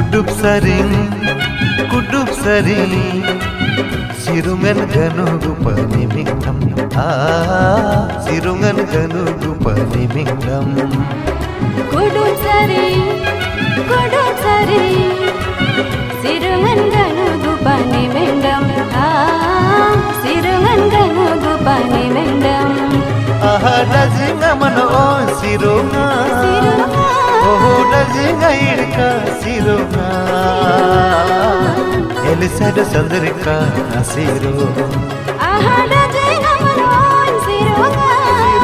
kudup sering sirungan ganugu pani mingdam sirungan ganugu pani mingdam kudup sering sirungan ganugu pani mingdam sirungan ganugu pani mingdam dajinga mano sirungan dajinga irka sirungan Elisada sandrika asiru dajinga mano sirungan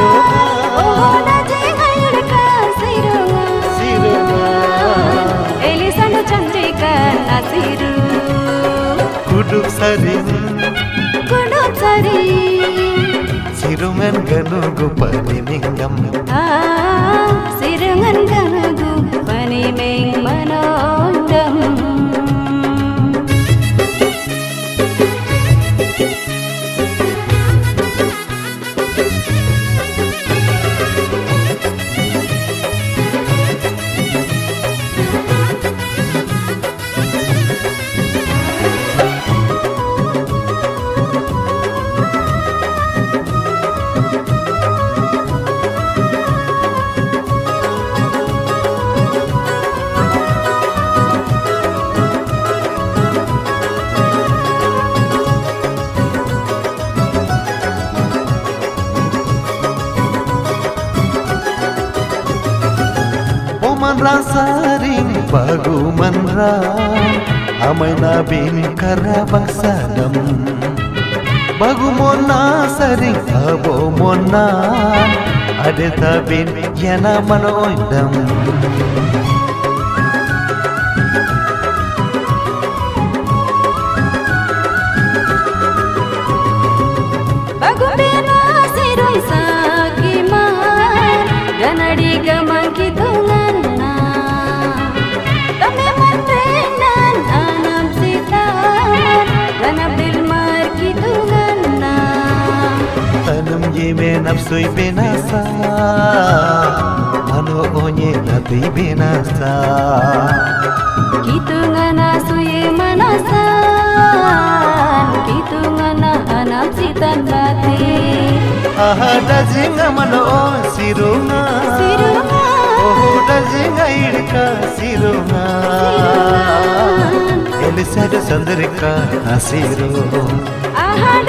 dajinga irka sirungan Elisada chandrika asiru kudup sering sirungan ganugu pani mingdam sirungan ganugu pani ming manondam Saring bagu manra amai nabin karabang sadam bagu mona saring abo mona ade tabin yana manoidam bagu bena siroi sakiman ganadi gamang kitungan Yeme nafsoi benasa mano onye nati benasa kitungana suye manasa kitungana anapsitan nati dajinga mano sirunga dajinga irka sirunga Elisada sandrika asiru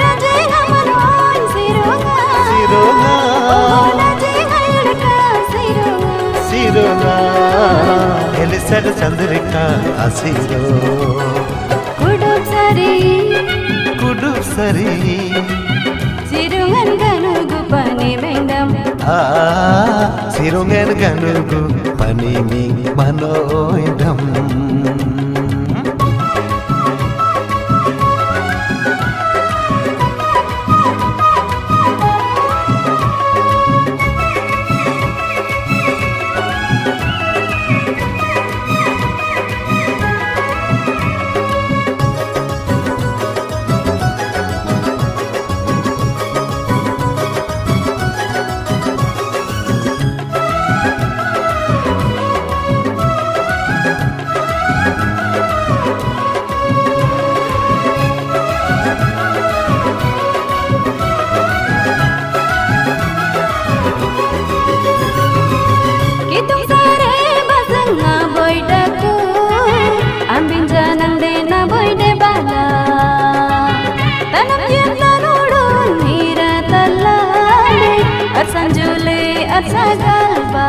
dajinga mano Elisada chandrika asiru kudup sari sirungan ganugu pani mingdam sirungan ganugu pani ming manoidam Sanjule atsagalba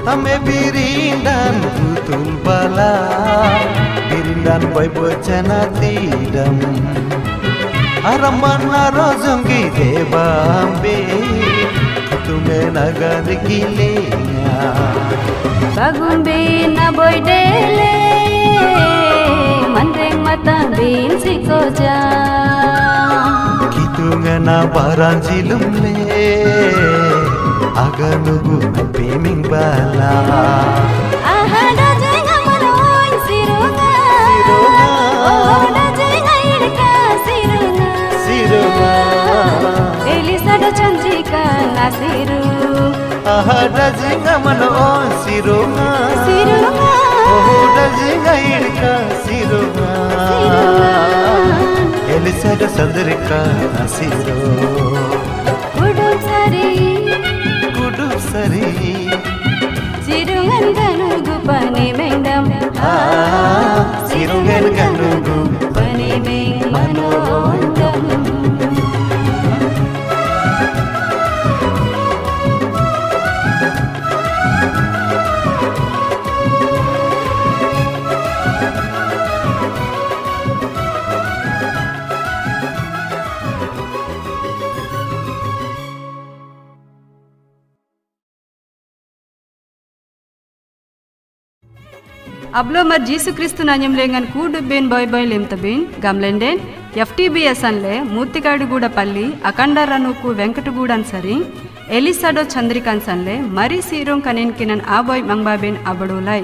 Ame birindan putul bala birindan boy bocana tidam Araman rozongi debambe tume nagar gilenya bagumbe na boy dele mandeng mata bin sikoja kitungana baranjilumle aganugu napiming bala dajinga manoy sirunga dajinga irka sirunga Chandrika ನಸಿರು ಡಜಿಂಗ ಮನೋ ಸಿರುಂಗ ಡಜಿಂಗ ಇಡ್ಕ ಸಿರುಂಗ ಎಲಿಸಡ ಚಂದ್ರಿಕಾ ನಸಿರು ಕುಡು ಸರಿ ಸಿರುಂಗನ್ ಗನುಗು ಪನಿ ಮೆಂಡಂ ಸಿರುಂಗನ್ ಗನುಗು ಪನಿ Meng ಮನೋಂಡಂ Ablo mar Jesu Kristu nanyam lengan kudu ben boy boy lem tabin gamlenden FTBS anle Murtikadu Guda Palli Akanda Ranuku Venkatagudan Sari Elisado Chandrikan sanle Mari Sirong Kanin Kinan Aboy Mangbaben Abadulai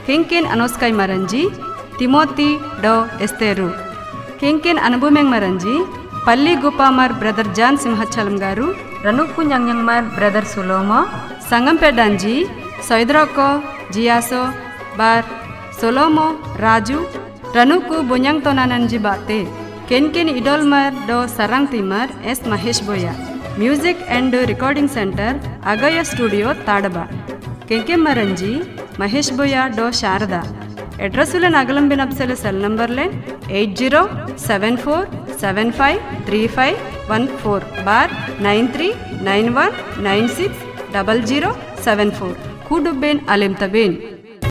Kinkin Anoskai Maranji Timothy Do Esteru Kinkin Anabumeng Maranji Palli Gopamar Brother John Simhachalam Garu Ranuku Nyangyangmar Brother Sulomo Sangampedanji Soidrako Jiaso Bar Solomo Raju Ranuku Bunyang Tonananji Bate Kenken Idolmar Do Sarang Timar S. Mahesh Boya Music and Recording Center Agaya Studio Tadaba Kenken Maranji Mahesh Boya Do Sharada Addressula Nagalambin Upsell cell number line 8074753514 bar 9391960074 Kuduben Alim Tabin